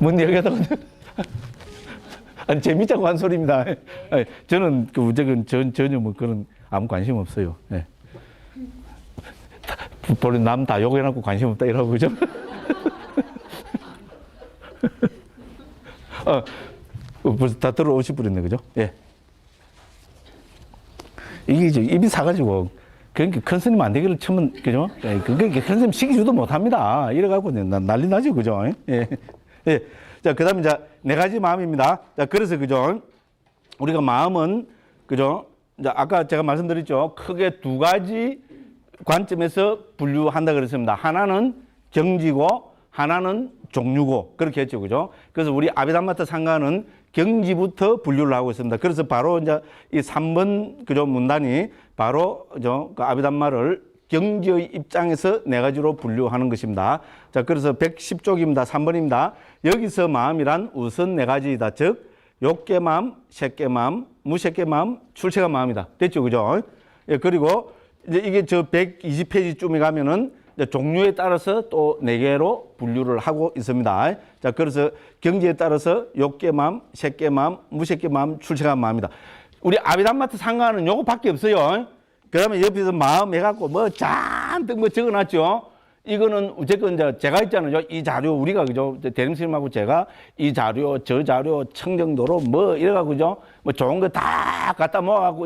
뭔 얘기하다가. 아니, 재밌자고 한 소리입니다. 아니, 저는 그 무조건 전혀 뭐 그런 아무 관심 없어요. 예. 본인 남 다 욕해놓고 관심 없다 이러고, 그죠? 벌써 다 들어오실 분이네, 그죠? 예. 이게 이제 입이 사가지고, 그러니까 큰 스님 안 되기를 치면, 그죠? 예, 그러니까 큰 스님 시키지도 못합니다. 이래갖고 난리 나죠, 그죠? 예. 예. 자, 그 다음에 이제 네 가지 마음입니다. 자, 그래서, 그죠? 우리가 마음은, 그죠? 이제 아까 제가 말씀드렸죠. 크게 두 가지 관점에서 분류한다 그랬습니다. 하나는 경지고, 하나는 종류고, 그렇게 했죠, 그죠? 그래서 우리 아비담마타 상가는 경지부터 분류를 하고 있습니다. 그래서 바로 이제 이 3번, 그죠? 문단이 바로, 그 아비담마를 경지의 입장에서 네 가지로 분류하는 것입니다. 자, 그래서 110쪽입니다. 3번입니다. 여기서 마음이란 우선 네 가지이다. 즉, 욕계마음, 색계마음, 무색계마음, 출세가마음이다. 됐죠, 그죠? 예, 그리고 이제 이게 저 120페이지쯤에 가면은 종류에 따라서 또 네 개로 분류를 하고 있습니다. 자, 그래서 경지에 따라서 욕계마음, 색계마음, 무색계마음, 출세가마음이다. 우리 아비담마타 상가는 요거밖에 없어요. 그 다음에 옆에서 마음 해갖고 뭐 잔뜩 뭐 적어놨죠. 이거는 어쨌건 이제 제가 있잖아요. 이 자료 우리가 그죠. 대림스님하고 제가 이 자료, 저 자료, 청정도로 뭐 이래갖고 그죠. 뭐 좋은 거 다 갖다 모아갖고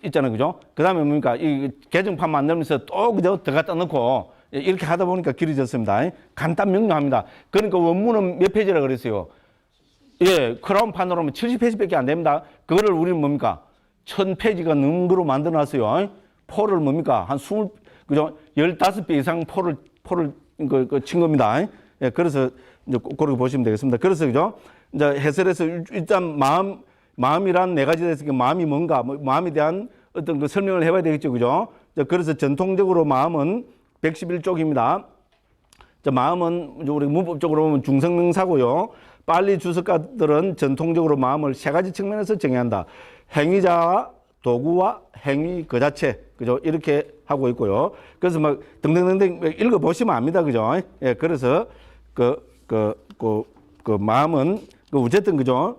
있잖아요. 그죠. 그 다음에 뭡니까. 이 개정판 만들면서 또 그죠. 더 갖다 넣고 이렇게 하다 보니까 길어졌습니다. 간단 명료합니다. 그러니까 원문은 몇 페이지라 그랬어요. 예, 크라운 파노라마 70페이지밖에 안 됩니다. 그거를 우리는 뭡니까. 1000페이지가 넘는 거로 만들어놨어요. 포를 뭡니까? 한 15배 이상 포를 친 겁니다. 예, 그래서 이제 그렇게 보시면 되겠습니다. 그래서, 그죠? 이제 해설에서 일단 마음이란 네 가지가 있으니까 마음이 뭔가, 마음에 대한 어떤 그 설명을 해봐야 되겠죠. 그죠? 그래서 전통적으로 마음은 111쪽입니다. 마음은 우리 문법적으로 보면 중성명사고요. 빨리 주석가들은 전통적으로 마음을 세 가지 측면에서 정의한다. 행위자와 도구와 행위 그 자체, 그죠? 이렇게 하고 있고요. 그래서 막 등등등등 읽어보시면 압니다. 그죠? 예, 그래서 그 마음은 어쨌든 그죠?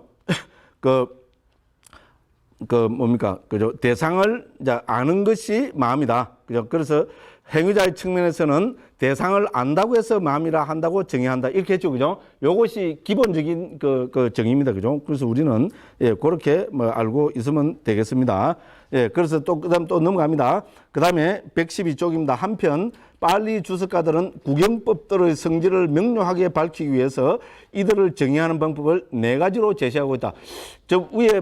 뭡니까? 그죠? 대상을 이제 아는 것이 마음이다. 그죠? 그래서 행위자의 측면에서는 대상을 안다고 해서 마음이라 한다고 정의한다. 이렇게 했죠. 그죠? 요것이 기본적인 그 정의입니다. 그죠? 그래서 우리는, 예, 그렇게 뭐 알고 있으면 되겠습니다. 예, 그래서 그 다음 또 넘어갑니다. 그 다음에 112쪽입니다. 한편, 빨리 주석가들은 구경법들의 성질을 명료하게 밝히기 위해서 이들을 정의하는 방법을 네 가지로 제시하고 있다. 저 위에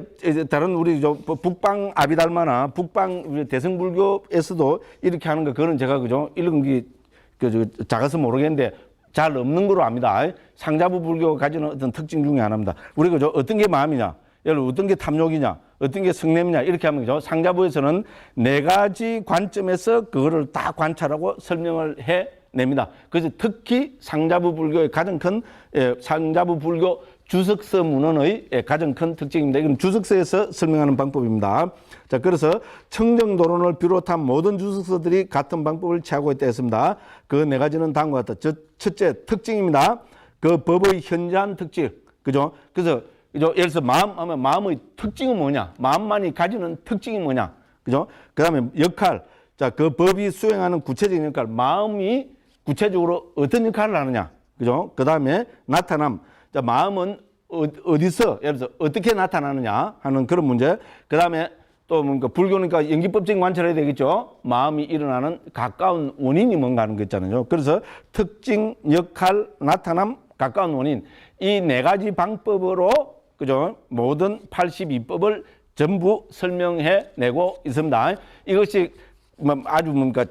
다른 우리 북방 아비달마나 북방 대승불교에서도 이렇게 하는 거, 그거는 제가 그죠? 읽은 게 작아서 모르겠는데 잘 없는 거로 압니다. 상자부 불교가 가지는 어떤 특징 중에 하나입니다. 우리가 어떤 게 마음이냐, 여러분 어떤 게 탐욕이냐, 어떤 게 성냄이냐 이렇게 하면 그죠? 상자부에서는 네 가지 관점에서 그거를 다 관찰하고 설명을 해냅니다. 그래서 특히 상자부 불교의 가장 큰 상자부 불교 주석서 문헌의 가장 큰 특징입니다. 이건 주석서에서 설명하는 방법입니다. 자, 그래서 청정도론을 비롯한 모든 주석서들이 같은 방법을 취하고 있다 했습니다. 그 네 가지는 다음과 같다. 첫째, 특징입니다. 그 법의 현저한 특징. 그죠? 그래서 예를 들어서 마음 하면 마음의 특징은 뭐냐? 마음만이 가지는 특징이 뭐냐? 그죠? 그 다음에 역할. 자, 그 법이 수행하는 구체적인 역할. 마음이 구체적으로 어떤 역할을 하느냐? 그죠? 그 다음에 나타남. 자, 마음은 어디서, 예를 들어서 어떻게 나타나느냐 하는 그런 문제. 그 다음에 또 뭔가 불교니까 연기법적인 관찰해야 되겠죠. 마음이 일어나는 가까운 원인이 뭔가 하는 거 있잖아요. 그래서 특징, 역할, 나타남, 가까운 원인. 이 네 가지 방법으로, 그죠? 모든 82법을 전부 설명해 내고 있습니다. 이것이 아주 뭔가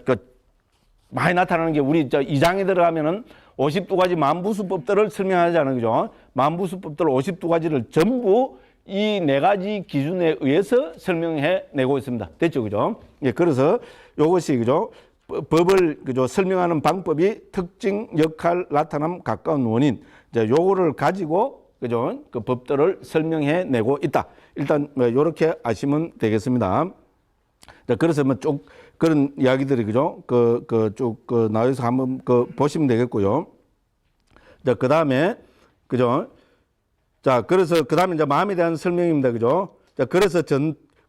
많이 나타나는 게 우리 2장에 들어가면은 52가지 만부수법들을 설명하잖아요. 그죠? 만부수법들 52가지를 전부 이 네 가지 기준에 의해서 설명해 내고 있습니다. 됐죠? 그죠? 예, 그래서 요것이, 그죠? 법을, 그죠? 설명하는 방법이 특징, 역할, 나타남, 가까운 원인. 이제 요거를 가지고, 그죠? 그 법들을 설명해 내고 있다. 일단, 요렇게 아시면 되겠습니다. 자, 그래서 쭉 그런 이야기들이, 그죠? 쭉 나와서 한번 보시면 되겠고요. 자, 그 다음에 그죠? 자, 그래서 그 다음에 이제 마음에 대한 설명입니다. 그죠? 자, 그래서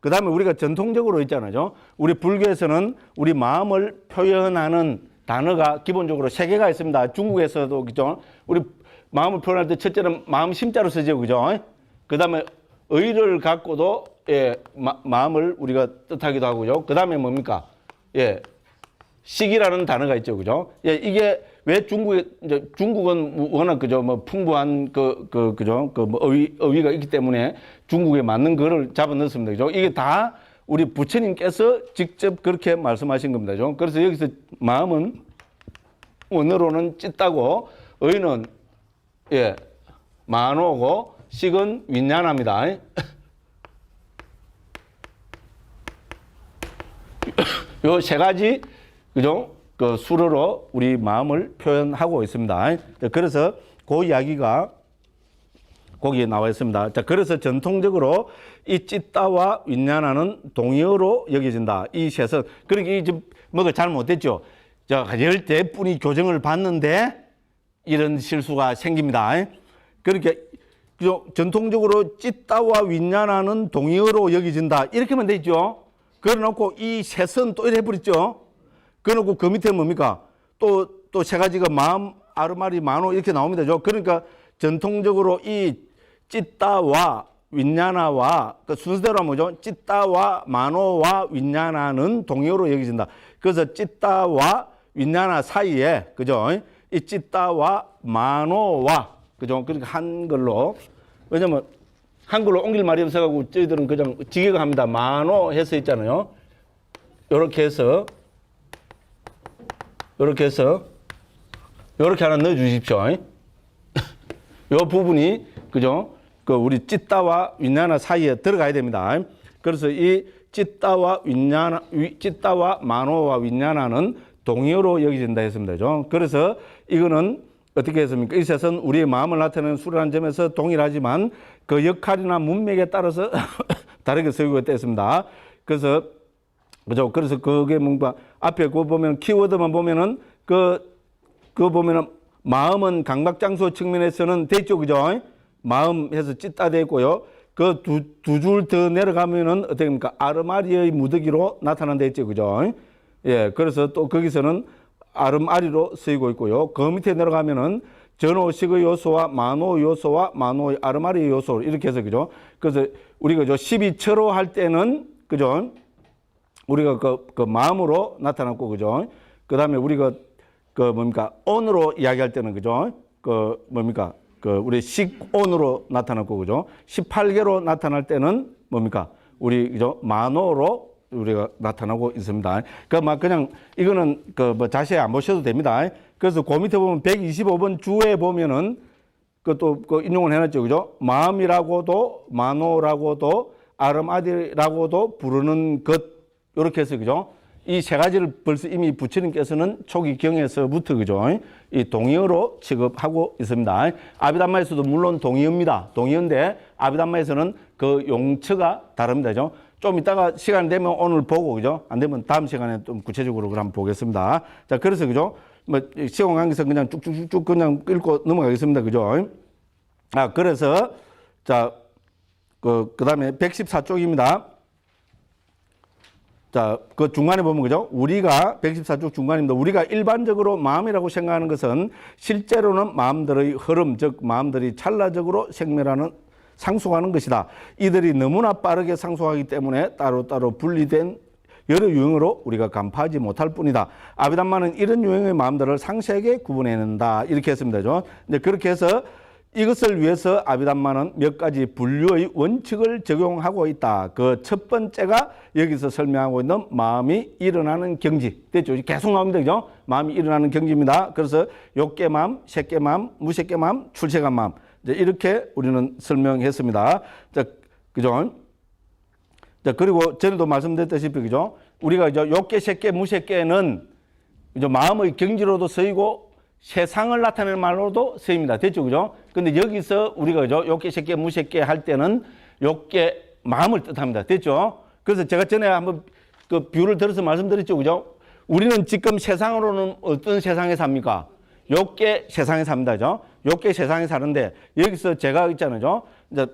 그 다음에 우리가 전통적으로 있잖아요. 우리 불교에서는 우리 마음을 표현하는 단어가 기본적으로 세 개가 있습니다. 중국에서도, 그죠? 우리 마음을 표현할 때 첫째는 마음 심자로 쓰죠. 그죠? 그 다음에 의를 갖고도, 예, 마음을 우리가 뜻하기도 하고요. 그 다음에 뭡니까? 예, 식이라는 단어가 있죠. 그죠? 예, 이게 왜 이제 중국은 워낙, 그죠? 뭐 풍부한 그죠? 뭐 어휘가 있기 때문에 중국에 맞는 거를 잡아 넣습니다. 그죠? 이게 다 우리 부처님께서 직접 그렇게 말씀하신 겁니다. 그죠? 그래서 여기서 마음은 원어로는 찢다고, 의는, 예, 만호고, 식은 윈냐나입니다. 요 세 가지, 그죠? 그 수로로 우리 마음을 표현하고 있습니다. 그래서 그 이야기가 거기에 나와 있습니다. 자, 그래서 전통적으로 이 찢다와 윈냐나는 동의어로 여겨진다. 이 셋은, 그러니까 이 좀 뭐가 잘못됐죠. 자, 열대 분이 교정을 받는데 이런 실수가 생깁니다. 그러니까 전통적으로 찢다와 윈냐나는 동의어로 여겨진다. 이렇게만 돼 있죠. 그래놓고 이 셋은 또 이래 버렸죠. 그래놓고 그 밑에 뭡니까? 또 세 가지가 마음, 아르마리, 만호 이렇게 나옵니다. 그러니까 전통적으로 이 찢다와 윈냐나와 그 순서대로 하면 뭐죠? 찢다와 만호와 윈냐나는 동의어로 여겨진다. 그래서 찢다와 윈냐나 사이에, 그죠? 이 찢다와 만호와, 그죠? 그러니까 한글로, 왜냐면 한글로 옮길 말이 없어가지고 저희들은 그냥 지게가 합니다. 만호 해서 있잖아요. 요렇게 해서 요렇게 하나 넣어 주십시오. 요 부분이, 그죠? 그 우리 찢다와 윈냐나 사이에 들어가야 됩니다. 그래서 이 찢다와 만호와 윈냐나는 동의어로 여겨진다 했습니다. 그죠? 그래서 이거는 어떻게 했습니까? 이 셋은 우리의 마음을 나타내는 수라는 점에서 동일하지만 그 역할이나 문맥에 따라서 다르게 쓰이고 있습니다. 그래서, 그죠? 그래서 그게 뭔가 앞에 그거 보면 키워드만 보면은 그거 보면은 마음은 강박장소 측면에서는 돼 있죠. 그죠? 마음 해서 찢다 돼 있고요. 그 두 줄 더 내려가면은 어떻게 됩니까? 아르마리의 무더기로 나타난 데 있죠. 그죠? 예. 그래서 또 거기서는 아름아리로 쓰이고 있고요. 그 밑에 내려가면은 전호식의 요소와 만호 요소와 만호의 아르마리의 요소 이렇게 해서, 그죠? 그래서 우리가 12처로 할 때는, 그죠? 우리가 그 마음으로 나타났고, 그죠? 그 다음에 우리가 온으로 이야기할 때는, 그죠? 우리 식온으로 나타났고, 그죠? 18개로 나타날 때는 우리, 그죠? 만호로 우리가 나타나고 있습니다. 그냥 이거는 자세히 안 보셔도 됩니다. 그래서 그 밑에 보면 125번 주에 보면은 그것도 인용을 해놨죠. 그죠? 마음이라고도 만호라고도 아름아디라고도 부르는 것, 이렇게 해서, 그죠? 이 세 가지를 벌써 이미 부처님께서는 초기 경에서부터, 그죠? 이 동의어로 취급하고 있습니다. 아비담마에서도 물론 동의어입니다. 동의어인데 아비담마에서는 그 용처가 다릅니다. 그죠? 좀 이따가 시간 되면 오늘 보고, 그죠? 안 되면 다음 시간에 좀 구체적으로 그럼 보겠습니다. 자, 그래서, 그죠? 시공 관계에서 그냥 쭉쭉쭉 그냥 읽고 넘어가겠습니다. 그죠? 그래서, 자, 그 다음에 114쪽입니다. 자, 그 중간에 보면, 그죠? 우리가 114쪽 중간입니다. 우리가 일반적으로 마음이라고 생각하는 것은 실제로는 마음들의 흐름, 즉 마음들이 찰나적으로 생멸하는 상속하는 것이다. 이들이 너무나 빠르게 상속하기 때문에 따로따로 분리된 여러 유형으로 우리가 간파하지 못할 뿐이다. 아비담마는 이런 유형의 마음들을 상세하게 구분해낸다. 이렇게 했습니다. 이제 그렇게 해서 이것을 위해서 아비담마는 몇 가지 분류의 원칙을 적용하고 있다. 그 첫 번째가 여기서 설명하고 있는 마음이 일어나는 경지. 됐죠? 계속 나옵니다. 그죠? 마음이 일어나는 경지입니다. 그래서 욕계마음, 색계마음, 무색계마음, 출세간마음. 이렇게 우리는 설명했습니다. 자, 그죠? 자, 그리고 전에도 말씀드렸다시피, 그죠? 우리가 욕계, 색계, 무색계는 이제 마음의 경지로도 쓰이고 세상을 나타내는 말로도 쓰입니다. 됐죠? 그죠? 근데 여기서 우리가, 그죠? 욕계, 색계, 무색계 할 때는 욕계, 마음을 뜻합니다. 됐죠? 그래서 제가 전에 한번 그 비유를 들어서 말씀드렸죠? 그죠? 우리는 지금 세상으로는 어떤 세상에 삽니까? 요게 세상에 삽니다. 그죠? 요게 세상에 사는데 여기서 제가 있잖아요. 이제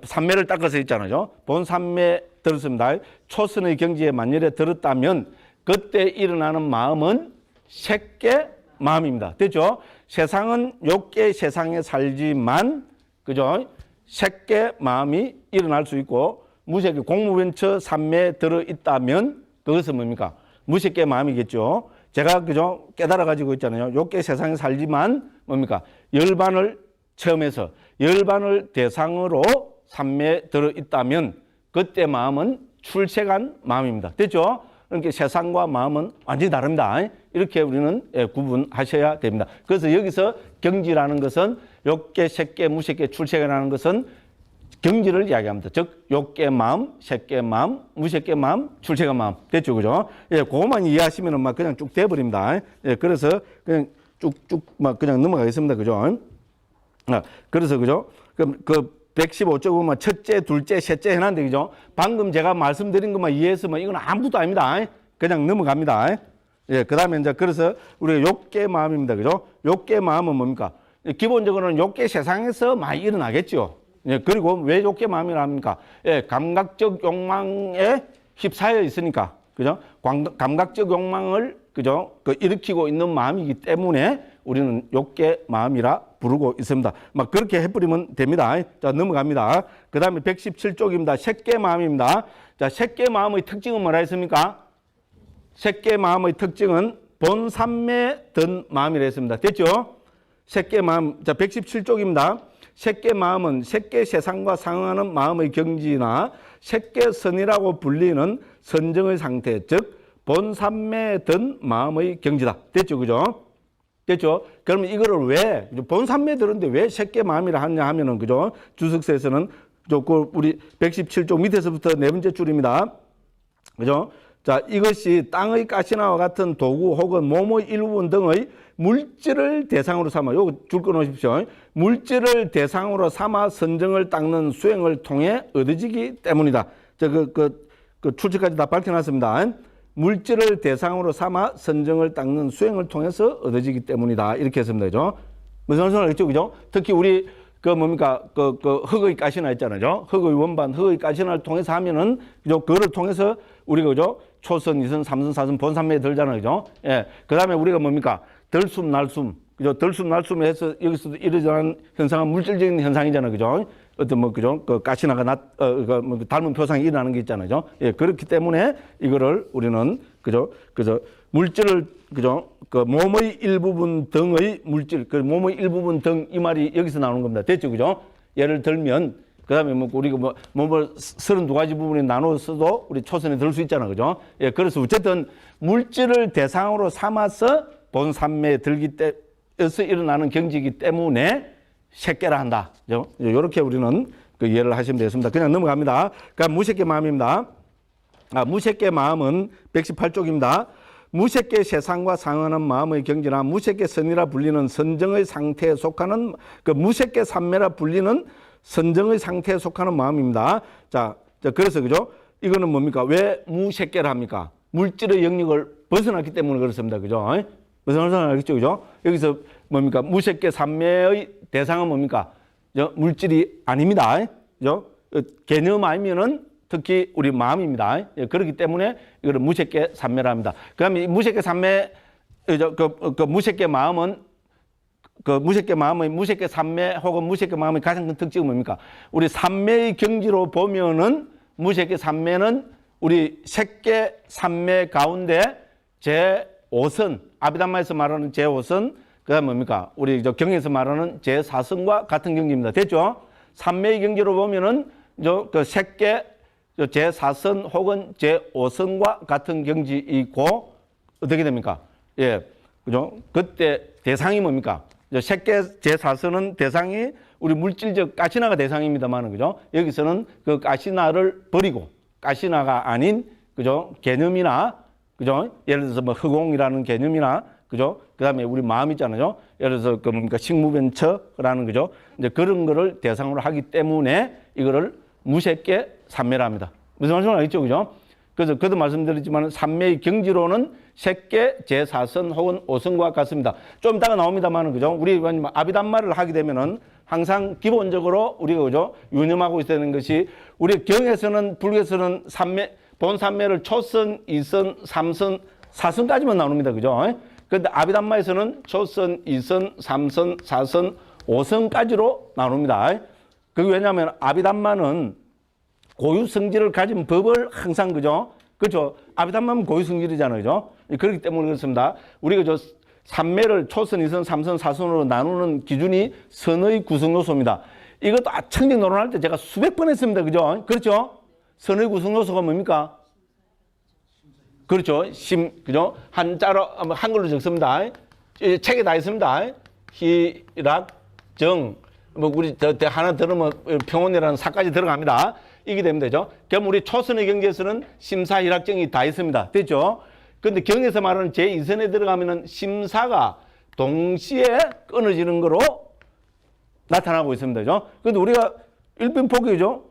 산매를 닦아서 있잖아요. 본 산매 들었습니다. 초선의 경지에 만일에 들었다면 그때 일어나는 마음은 색계 마음입니다. 됐죠? 세상은 요게 세상에 살지만 그죠? 색계 마음이 일어날 수 있고 무색계 공무변처 산매에 들어 있다면 그것은 뭡니까? 무색계 마음이겠죠. 제가 그죠? 깨달아 가지고 있잖아요. 요게 세상에 살지만 뭡니까? 열반을 체험해서 열반을 대상으로 산매에 들어 있다면 그때 마음은 출세간 마음입니다. 됐죠? 그러니까 세상과 마음은 완전히 다릅니다. 이렇게 우리는 구분하셔야 됩니다. 그래서 여기서 경지라는 것은 욕계, 색계, 무색계, 출세계라는 것은 경지를 이야기합니다. 즉 욕계 마음, 색계 마음, 무색계 마음, 출세계 마음. 됐죠, 그죠? 예, 그것만 이해하시면은 막 그냥 쭉 돼버립니다. 예, 그래서 그냥 쭉쭉 막 그냥 넘어가겠습니다, 그죠? 그래서 그죠? 그럼 그 115쪽 보면 첫째, 둘째, 셋째 해놨는데 그죠? 방금 제가 말씀드린 것만 이해했으면 이건 아무것도 아닙니다. 그냥 넘어갑니다. 예, 그다음에 이제 그래서 우리가 욕계 마음입니다, 그죠? 욕계 마음은 뭡니까? 기본적으로는 욕계 세상에서 많이 일어나겠죠. 예, 그리고 왜 욕계 마음이라 합니까? 예, 감각적 욕망에 휩싸여 있으니까, 그죠? 감각적 욕망을 그죠? 일으키고 있는 마음이기 때문에 우리는 욕계 마음이라 부르고 있습니다. 막 그렇게 해버리면 됩니다. 자, 넘어갑니다. 그 다음에 117쪽입니다. 색계 마음입니다. 자, 색계 마음의 특징은 뭐라 했습니까? 색계 마음의 특징은 본산매 든 마음이라 했습니다. 됐죠? 색계 마음. 자, 117쪽입니다. 색계 마음은 색계 세상과 상응하는 마음의 경지나 색계선이라고 불리는 선정의 상태, 즉 본산매에 든 마음의 경지다. 됐죠, 그죠? 됐죠? 그러면 이거를 왜 본산매에 들었는데 왜 색계 마음이라 하냐 하면은 그죠? 주석서에서는 우리 117쪽 밑에서부터 네 번째 줄입니다. 그죠? 자, 이것이 땅의 가시나와 같은 도구 혹은 몸의 일부분 등의 물질을 대상으로 삼아, 요거 줄 끊으십시오. 물질을 대상으로 삼아 선정을 닦는 수행을 통해 얻어지기 때문이다. 자, 그 출처까지 다 밝혀놨습니다. 물질을 대상으로 삼아 선정을 닦는 수행을 통해서 얻어지기 때문이다. 이렇게 했습니다. 그죠? 무슨 말씀을 하겠죠? 그죠? 특히 우리 흙의 가시나 있잖아요. 흙의 원반, 흙의 가시나를 통해서 하면은, 그죠? 그거를 통해서 우리가, 그죠? 초선, 이선, 삼선, 사선, 본산매에 들잖아요. 그죠? 예. 그 다음에 우리가 뭡니까? 들숨, 날숨. 그죠? 들숨, 날숨을 해서 여기서도 이루어지는 현상은 물질적인 현상이잖아요. 그죠? 어떤 그죠? 가시나가 닮은 표상이 일어나는 게 있잖아요. 그죠? 예. 그렇기 때문에 이거를 우리는, 그죠? 그래서 물질을, 그죠? 몸의 일부분 등의 물질, 몸의 일부분 등 이 말이 여기서 나오는 겁니다. 됐죠? 그죠? 예를 들면, 그 다음에 우리가 몸을 32가지 부분에 나눠서도 우리 초선에 들 수 있잖아. 그죠? 예. 그래서 어쨌든 물질을 대상으로 삼아서 본산매에 들기 때에서 일어나는 경지이기 때문에 색계라 한다. 그죠? 이렇게 우리는 이해를 하시면 되겠습니다. 그냥 넘어갑니다. 그러니까 무색계 마음입니다. 무색계 마음은 118쪽입니다. 무색계 세상과 상응하는 마음의 경지나 무색계 선이라 불리는 선정의 상태에 속하는 무색계 산매라 불리는 선정의 상태에 속하는 마음입니다. 자, 그래서 그죠? 이거는 뭡니까? 왜 무색계를 합니까? 물질의 영역을 벗어났기 때문에 그렇습니다. 그죠? 무슨 말인지 알겠죠? 그죠? 여기서 뭡니까? 무색계 산매의 대상은 뭡니까? 물질이 아닙니다. 그죠? 개념 아니면은 특히 우리 마음입니다. 그렇기 때문에 이거를 무색계 산매라 합니다. 그 다음에 무색계 산매, 무색계 마음은 무색계 마음의 무색계 산매 혹은 무색계 마음의 가장 큰 특징은 뭡니까? 우리 산매의 경지로 보면은 무색계 산매는 우리 색계 산매 가운데 제5선, 아비담마에서 말하는 제5선, 그 다음에 뭡니까? 우리 경에서 말하는 제4선과 같은 경지입니다. 됐죠? 산매의 경지로 보면은 색계 제4선 혹은 제5선과 같은 경지이고 어떻게 됩니까? 예. 그죠? 그때 대상이 뭡니까? 색계 제4선은 대상이 우리 물질적 가시나가 대상입니다만, 그죠? 여기서는 그 가시나를 버리고, 가시나가 아닌, 그죠? 개념이나, 그죠? 예를 들어서 허공이라는 개념이나, 그죠? 그 다음에 우리 마음 있잖아요. 예를 들어서 식무변처라는, 그죠? 이제 그런 거를 대상으로 하기 때문에 이거를 무색계 산매라 합니다. 무슨 말씀을 알겠죠? 그죠? 그래서 그도 말씀드렸지만 삼매의 경지로는 색계, 제4선 혹은 5선과 같습니다. 좀 이따가 나옵니다만은 그죠? 우리 아비담마를 하게 되면은 항상 기본적으로 우리가 그죠? 유념하고 있어야 되는 것이 우리 경에서는 불교에서는 본 삼매를 초선, 2선, 3선, 4선까지만 나옵니다. 그죠? 그런데 아비담마에서는 초선, 2선, 3선, 4선, 5선까지로 나눕니다. 그게 왜냐하면 아비담마는 고유 성질을 가진 법을 항상 그죠? 그죠? 아비담마는 고유 성질이잖아요. 그죠? 그렇기 때문에 그렇습니다. 우리가 저 삼매를 초선, 2선, 3선, 4선으로 나누는 기준이 선의 구성 요소입니다. 이것도 청정 노론할 때 제가 수백 번 했습니다. 그죠? 그렇죠? 선의 구성 요소가 뭡니까? 그렇죠. 그죠? 한자로, 한글로 적습니다. 책에 다 있습니다. 희락, 정, 우리 하나 들으면 평온이라는 사까지 들어갑니다. 이게 되면 되죠. 그럼 우리 초선의 경지에서는 심사, 희락정이 다 있습니다. 됐죠? 근데 경에서 말하는 제2선에 들어가면은 심사가 동시에 끊어지는 거로 나타나고 있습니다. 그죠? 근데 우리가 일빈포기죠.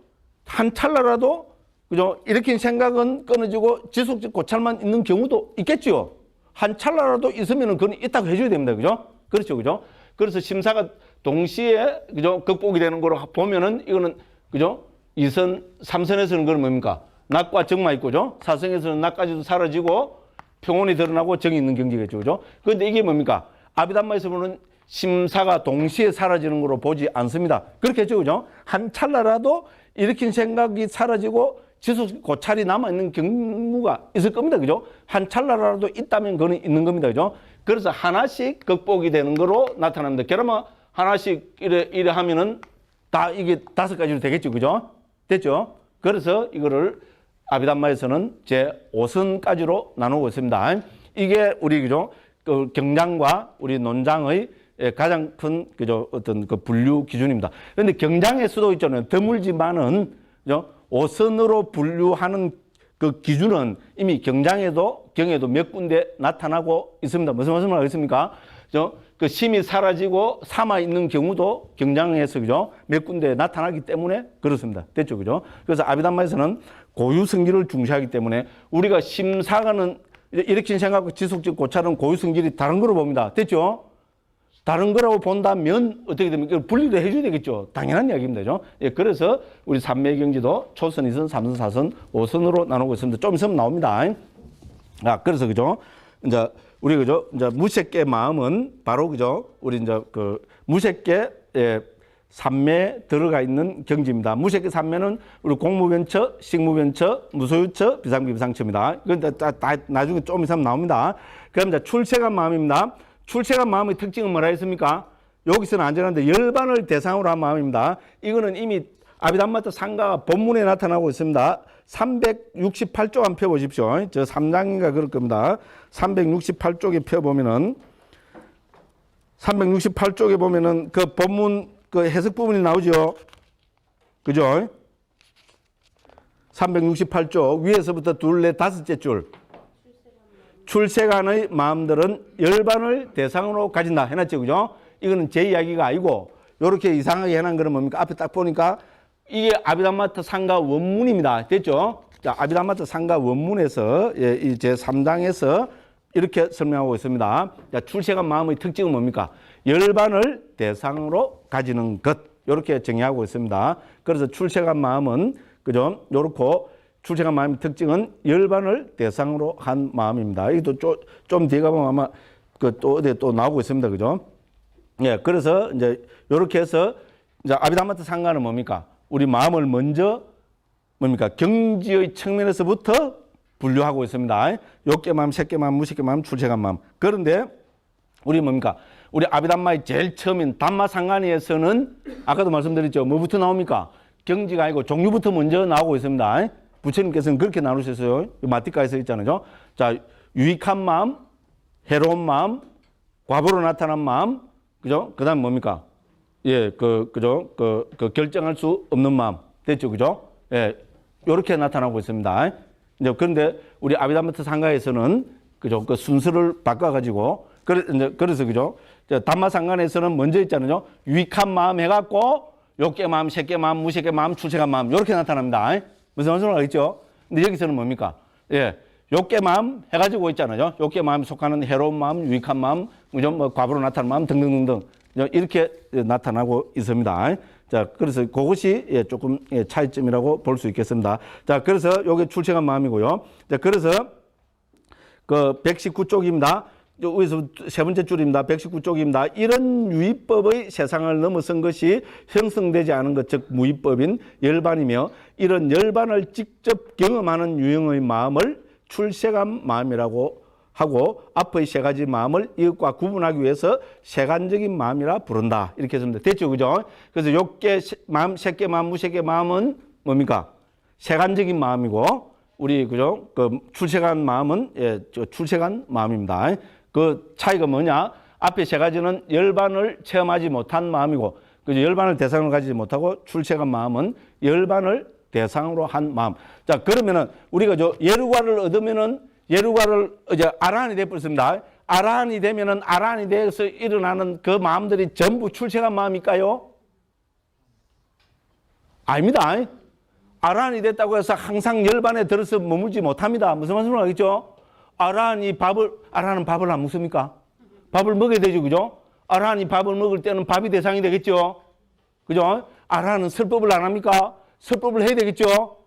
한 찰나라도 그죠? 이렇게 생각은 끊어지고 지속적 고찰만 있는 경우도 있겠죠. 한 찰나라도 있으면은 그건 있다고 해줘야 됩니다. 그죠? 그렇죠. 그죠? 그래서 심사가 동시에 그죠? 극복이 되는 거로 보면은 이거는 그죠? 2선, 3선에서는 그건 뭡니까? 낙과 정만 있고죠. 4선에서는 낙까지도 사라지고 평온이 드러나고 정이 있는 경지겠죠. 그죠? 그런데 이게 뭡니까? 아비담마에서 보는 심사가 동시에 사라지는 거로 보지 않습니다. 그렇게 했죠. 그죠? 한 찰나라도 일으킨 생각이 사라지고 지속 고찰이 남아있는 경우가 있을 겁니다. 그죠? 한 찰나라도 있다면 그건 있는 겁니다. 그죠? 그래서 하나씩 극복이 되는 거로 나타납니다. 그러면 하나씩 이래 하면은 다 이게 5가지로 되겠죠. 그죠? 됐죠? 그래서 이거를 아비담마에서는 제5선까지로 나누고 있습니다. 이게 우리 그죠? 그 경장과 우리 논장의 가장 큰 그죠? 어떤 그 분류 기준입니다. 그런데 경장의 수도 있잖아요. 드물지만은 그죠? 5선으로 분류하는 그 기준은 이미 경에도 몇 군데 나타나고 있습니다. 무슨 말씀을 하겠습니까? 그 심이 사라지고 삼아 있는 경우도 경장에서 그죠? 몇 군데 나타나기 때문에 그렇습니다. 됐죠? 그죠? 그래서 아비담마에서는 고유 성질을 중시하기 때문에 우리가 심사가는 일으킨 생각과 지속적 고찰은 고유 성질이 다른 거로 봅니다. 됐죠? 다른 거라고 본다면 어떻게 됩니까? 분리를 해줘야 되겠죠. 당연한 이야기입니다. 그죠? 예, 그래서 우리 삼매 경지도 초선, 2선, 3선, 4선, 5선으로 나누고 있습니다. 좀 있으면 나옵니다. 그래서 그죠? 이제 우리 그죠? 이제 무색계 마음은 바로 그죠? 우리 이제 그 무색계 삼매에 들어가 있는 경지입니다. 무색계 삼매는 우리 공무변처, 식무변처, 무소유처, 비상비상처입니다. 그런데 다 나중에 좀 있으면 나옵니다. 그럼 이제 출세간 마음입니다. 출세간 마음의 특징은 뭐라 했습니까? 여기서는 안전한데 열반을 대상으로 한 마음입니다. 이거는 이미 아비담마트 상가 본문에 나타나고 있습니다. 368쪽 한번 펴보십시오. 저 3장인가 그럴 겁니다. 368쪽에 펴보면은 368쪽에 보면은 그 본문 그 해석 부분이 나오죠. 그죠? 368쪽 위에서부터 둘, 넷, 다섯째 줄. 출세간의 마음들은 열반을 대상으로 가진다 해놨죠. 그죠? 이거는 제 이야기가 아니고 이렇게 이상하게 해놓은 거는 뭡니까? 앞에 딱 보니까 이게 아비담마트 상가 원문입니다. 됐죠? 자, 아비담마트 상가 원문에서 이 제 3장에서 이렇게 설명하고 있습니다. 자, 출세간 마음의 특징은 뭡니까? 열반을 대상으로 가지는 것. 이렇게 정의하고 있습니다. 그래서 출세간 마음은 그죠? 요렇고 출세간 마음의 특징은 열반을 대상으로 한 마음입니다. 이것도 좀 뒤에 가보면 아마 그 또 어디에 또 나오고 있습니다. 그죠? 예, 그래서 이제 요렇게 해서 이제 아비담마트 상가는 뭡니까? 우리 마음을 먼저 뭡니까? 경지의 측면에서부터 분류하고 있습니다. 욕계 마음, 색계 마음, 무색계 마음, 출세간 마음. 그런데 우리 뭡니까? 우리 아비담마의 제일 처음인 담마상간에서는 아까도 말씀드렸죠. 뭐부터 나옵니까? 경지가 아니고 종류부터 먼저 나오고 있습니다. 부처님께서는 그렇게 나누셨어요. 마티카에서 있잖아요. 자, 유익한 마음, 해로운 마음, 과보로 나타난 마음, 그죠? 그 다음 뭡니까? 예, 그죠? 결정할 수 없는 마음. 됐죠? 그죠? 예, 요렇게 나타나고 있습니다. 이제 그런데 우리 아비담마트 상가에서는 그죠? 그 순서를 바꿔가지고, 그래서 그죠? 담마상간에서는 먼저 있잖아요. 유익한 마음 해갖고, 욕계 마음, 색계 마음, 무색계 마음, 출세간 마음, 요렇게 나타납니다. 무슨 말씀을 알겠죠? 근데 여기서는 뭡니까? 예, 욕계 마음 해가지고 있잖아요. 욕계 마음이 속하는 해로운 마음, 유익한 마음, 뭐 과부로 나타나는 마음 등등등등 이렇게 나타나고 있습니다. 자, 그래서 그것이 예, 조금 예, 차이점이라고 볼 수 있겠습니다. 자, 그래서 요게 출생한 마음이고요. 자, 그래서 그 119쪽입니다. 여기서 세 번째 줄입니다. 119쪽입니다. 이런 유의법의 세상을 넘어선 것이 형성되지 않은 것, 즉 무의법인 열반이며 이런 열반을 직접 경험하는 유형의 마음을 출세감 마음이라고 하고 앞의 세 가지 마음을 이것과 구분하기 위해서 세간적인 마음이라 부른다. 이렇게 했습니다. 됐죠? 그죠? 그래서 욕계 마음, 색계 마음, 무색계 마음은 뭡니까? 세간적인 마음이고 우리 그죠? 그 출세간 마음은 예, 출세간 마음입니다. 그 차이가 뭐냐? 앞에 세 가지는 열반을 체험하지 못한 마음이고 그죠? 열반을 대상으로 가지지 못하고 출세간 마음은 열반을 대상으로 한 마음. 자, 그러면은 우리가 예루가를 얻으면은 예루가를 이제 아라한이 되어버렸습니다. 아라한이 되면은 아라한이 되어서 일어나는 그 마음들이 전부 출세간 마음일까요? 아닙니다. 아라한이 됐다고 해서 항상 열반에 들어서 머물지 못합니다. 무슨 말씀을 하겠죠? 아라한은 밥을 안 먹습니까? 밥을 먹어야 되죠, 그죠? 아라한이 밥을 먹을 때는 밥이 대상이 되겠죠? 그죠? 아라한은 설법을 안 합니까? 설법을 해야 되겠죠?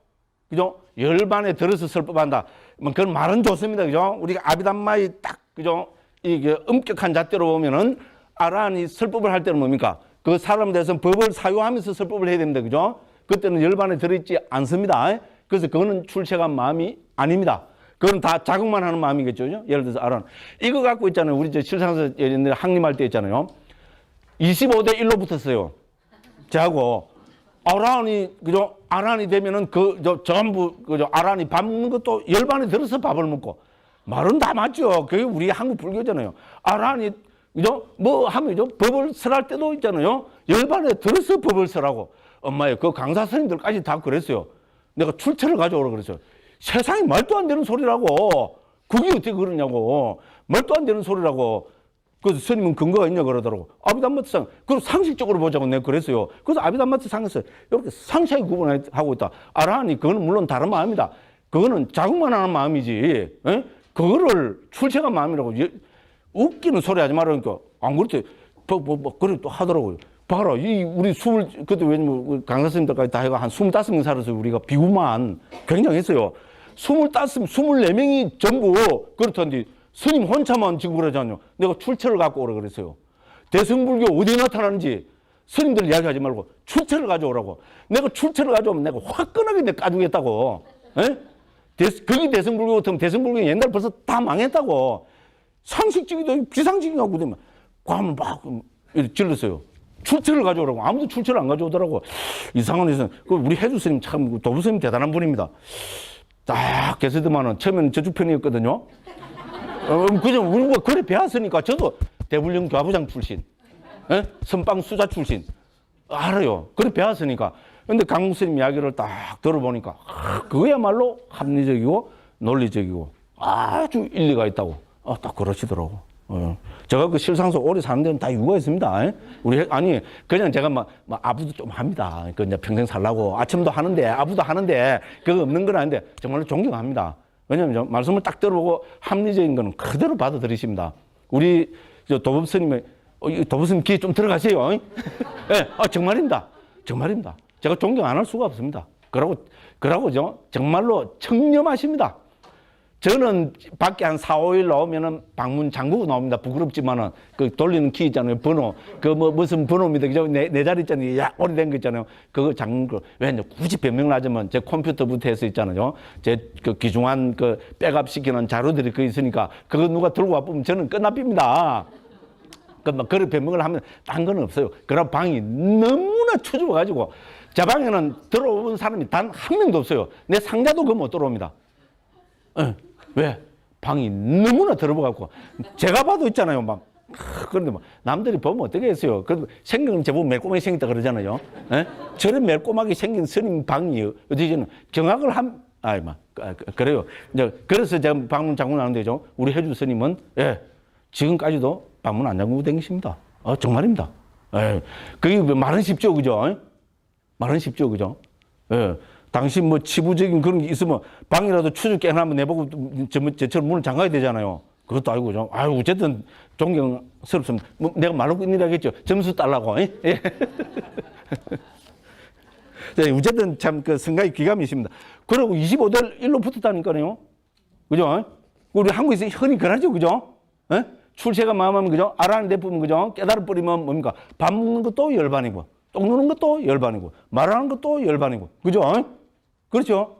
그죠? 열반에 들어서 설법한다. 그건 말은 좋습니다. 그죠? 우리가 아비담마이 딱, 그죠? 이게 엄격한 잣대로 보면은 아라한이 설법을 할 때는 뭡니까? 그 사람에 대해서 법을 사유하면서 설법을 해야 됩니다. 그죠? 그때는 열반에 들어있지 않습니다. 그래서 그거는 출세간 마음이 아닙니다. 그건 다 자극만 하는 마음이겠죠. 예를 들어서 아라한. 이거 갖고 있잖아요. 우리 실상에서 옛날에 항림할 때 있잖아요. 25대 1로 붙었어요. 저하고. 아라한이, 그죠? 아라한이 되면은 전부, 그죠? 아라한이 밥 먹는 것도 열반에 들어서 밥을 먹고. 말은 다 맞죠. 그게 우리 한국 불교잖아요. 아라한이, 그죠? 뭐 하면요? 법을 설할 때도 있잖아요. 열반에 들어서 법을 설하고. 엄마의 그 강사 선생님들까지 다 그랬어요. 내가 출처를 가져오라 그랬어요. 세상에 말도 안 되는 소리라고. 그게 어떻게 그러냐고. 말도 안 되는 소리라고. 그래서 스님은 근거가 있냐 그러더라고. 아비담마트상. 그럼 상식적으로 보자고 내가 그랬어요. 그래서 아비담마트상에서 이렇게 상세히 구분하고 있다. 아라하니 그거는 물론 다른 마음이다. 그거는 자국만 하는 마음이지. 에? 그거를 출세간 마음이라고. 웃기는 소리 하지 말라니까. 안 그렇대. 그래 또 하더라고요. 봐라. 우리 그때 왜냐면 강사 스님들까지 다 해가 한 25명 살아서 우리가 비구만 굉장했어요. 24명이 전부 그렇던데 스님 혼자만 지금 그러잖아요. 내가 출처를 갖고 오라 그랬어요. 대승불교 어디에 나타나는지 스님들 이야기하지 말고 출처를 가져오라고. 내가 출처를 가져오면 내가 화끈하게 내가 까주겠다고. 그게 대승불교 같으면 대승불교 옛날 벌써 다 망했다고. 상식적이도 비상식이라고 되면 과면 막 질렀어요. 출처를 가져오라고. 아무도 출처를 안 가져오더라고. 이상한 데서 우리 해주 스님 참 도부 스님 대단한 분입니다. 딱 계시더만은 처음에는 저쪽 편이었거든요. 그죠? 우리가 그래 배웠으니까 저도 대불령 교화부장 출신, 선방 수자 출신 알아요. 그래 배웠으니까. 근데 강무 스님 이야기를 딱 들어보니까 그거야말로 합리적이고 논리적이고 아주 일리가 있다고. 딱 그러시더라고. 제가 그 실상소 오래 사는 데는 다 이유가 있습니다. 아니, 그냥 제가 아부도 좀 합니다. 그 이제 평생 살라고. 아침도 하는데, 아부도 하는데, 그거 없는 건 아닌데, 정말로 존경합니다. 왜냐면 말씀을 딱 들어보고 합리적인 거는 그대로 받아들이십니다. 우리 도법스님의, 도법스님 귀에 좀 들어가세요. 네, 정말입니다. 정말입니다. 제가 존경 안 할 수가 없습니다. 그러고 정말로 청렴하십니다. 저는 밖에 한 4, 5일 나오면은 방문 잠그고 나옵니다. 부끄럽지만은 그 돌리는 키 있잖아요. 번호. 무슨 번호입니다. 그죠? 내 자리 있잖아요. 오래된 거 있잖아요. 그거 잠그고. 왜냐 굳이 변명을 하자면 제 컴퓨터부터 해서 있잖아요. 제 그 귀중한 그 백업 시키는 자료들이 그 있으니까 그거 누가 들고 와보면 저는 끝납니다. 그런 변명을 하면 딴 건 없어요. 그런 방이 너무나 추좁아가지고 제 방에는 들어온 사람이 단 한 명도 없어요. 내 상자도 그 못 들어옵니다. 왜? 방이 너무나 더러워갖고 제가 봐도 있잖아요. 그런데 남들이 보면 어떻게 했어요? 그래도 생긴 제법 매콤하게 생겼다 그러잖아요. 저런 매콤하게 생긴 스님 방이 어디서는 경악을 그래요. 그래서 제가 방문 잠그고 나는데죠. 우리 해주 스님은 지금까지도 방문 안 잠그고 다니십니다. 정말입니다. 그게 말은 쉽죠, 그죠? 말은 쉽죠, 그죠? 당신 뭐 치부적인 그런 게 있으면 방이라도 추적 깨나 한번 내보고 저처럼 문을 잠가야 되잖아요. 그것도 아니고 좀 아유 어쨌든 존경스럽습니다. 뭐 내가 말로 끝내라겠죠. 점수 달라고. 예? 네, 어쨌든 참 그 생각이 귀감이 있습니다. 그리고 25대 1로 붙었다니까요. 그죠? 우리 한국에서 흔히 그러죠. 그죠? 예? 출세가 마음하면 그죠? 알아는 대부분 그죠? 깨달아 버리면 뭡니까? 밥 먹는 것도 열반이고, 똥 누는 것도 열반이고, 말하는 것도 열반이고. 그죠? 그렇죠?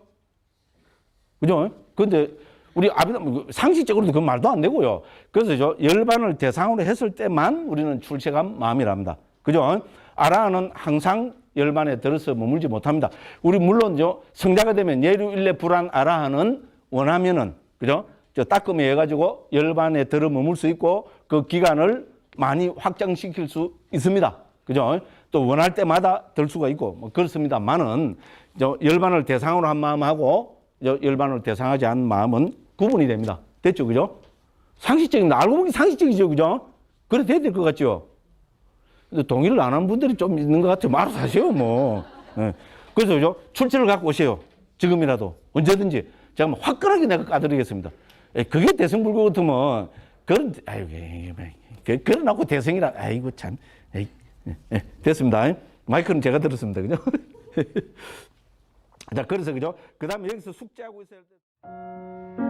그죠? 근데 우리 상식적으로도 그 말도 안 되고요. 그래서 저 열반을 대상으로 했을 때만 우리는 출세감 마음이랍니다. 그죠? 아라는 항상 열반에 들어서 머물지 못합니다. 우리 물론 성자가 되면 예류일례 불안 아라하는 원하면은 그죠? 따끔해 해가지고 열반에 들어 머물 수 있고 그 기간을 많이 확장시킬 수 있습니다. 그죠? 또 원할 때마다 들 수가 있고 뭐 그렇습니다만은 열반을 대상으로 한 마음하고 열반을 대상하지 않은 마음은 구분이 됩니다. 됐죠? 그죠? 상식적인, 알고 보니 상식적이죠? 그죠? 그래 돼야 될 것 같죠? 동의를 안 하는 분들이 좀 있는 것 같아요. 말아서 하세요, 뭐. 네. 그래서 출처를 갖고 오세요. 지금이라도. 언제든지. 제가 화끈하게 내가 까드리겠습니다. 그게 대승불교 같으면, 그래놓고 대승이라, 아이고, 참. 됐습니다. 마이크는 제가 들었습니다. 그죠? 자, 그래서, 그죠? 그 다음에 여기서 숙제하고 있어야 될